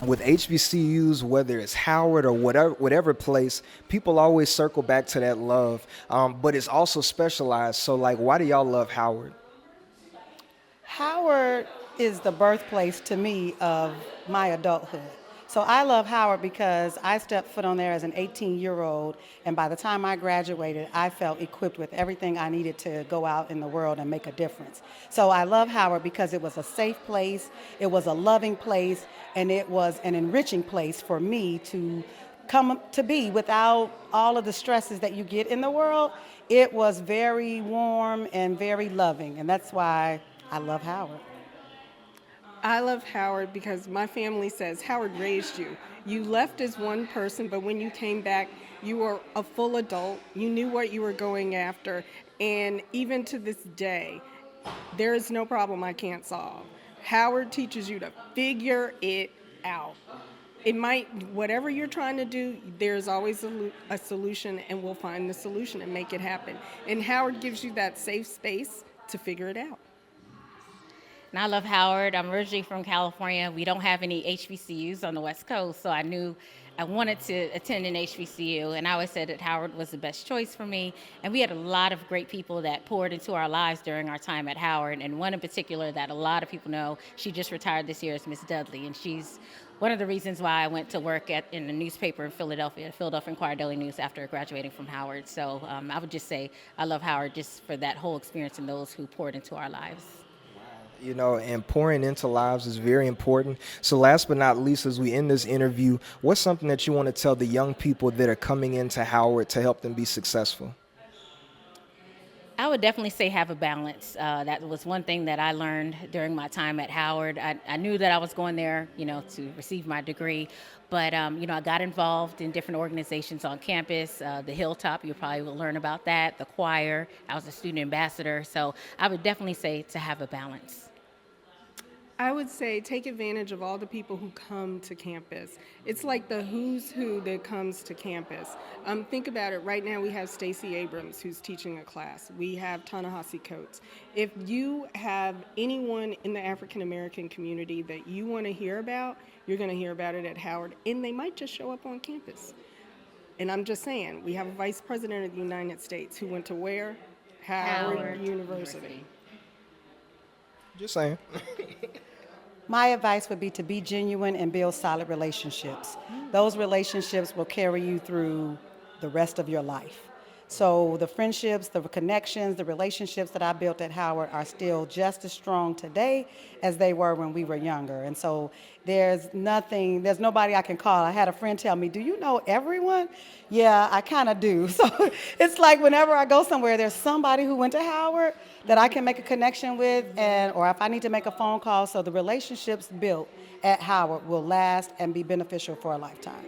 with HBCUs, whether it's Howard or whatever place, people always circle back to that love. But it's also specialized. So, like, why do y'all love Howard? Howard is the birthplace to me of my adulthood. So I love Howard because I stepped foot on there as an 18-year-old, and by the time I graduated, I felt equipped with everything I needed to go out in the world and make a difference. So I love Howard because it was a safe place, it was a loving place, and it was an enriching place for me to come to be without all of the stresses that you get in the world. It was very warm and very loving, and that's why I love Howard. I love Howard because my family says Howard raised you. You left as one person, but when you came back, you were a full adult. You knew what you were going after. And even to this day, there is no problem I can't solve. Howard teaches you to figure it out. It might, whatever you're trying to do, there's always a solution, and we'll find the solution and make it happen. And Howard gives you that safe space to figure it out. And I love Howard. I'm originally from California. We don't have any HBCUs on the West Coast, so I knew I wanted to attend an HBCU, and I always said that Howard was the best choice for me. And we had a lot of great people that poured into our lives during our time at Howard, and one in particular that a lot of people know, she just retired this year, is Miss Dudley, and she's one of the reasons why I went to work in a newspaper in Philadelphia, Philadelphia Inquirer Daily News, after graduating from Howard. So I would just say I love Howard just for that whole experience and those who poured into our lives. And pouring into lives is very important. So, last but not least, as we end this interview, what's something that you want to tell the young people that are coming into Howard to help them be successful? I would definitely say have a balance. That was one thing that I learned during my time at Howard. I knew that I was going there, to receive my degree, but I got involved in different organizations on campus. The Hilltop, you probably will learn about that. The choir. I was a student ambassador, so I would definitely say to have a balance. I would say take advantage of all the people who come to campus. It's like the who's who that comes to campus. Think about it. Right now, we have Stacey Abrams who's teaching a class. We have Ta-Nehisi Coates. If you have anyone in the African American community that you want to hear about, you're going to hear about it at Howard, and they might just show up on campus. And I'm just saying, we have a vice president of the United States who went to where? Howard Howard University. Just saying. My advice would be to be genuine and build solid relationships. Those relationships will carry you through the rest of your life. So the friendships, the connections, the relationships that I built at Howard are still just as strong today as they were when we were younger. And so there's nobody I can call. I had a friend tell me, "Do you know everyone?" Yeah, I kind of do. So it's like whenever I go somewhere, there's somebody who went to Howard that I can make a connection with, or if I need to make a phone call. So the relationships built at Howard will last and be beneficial for a lifetime.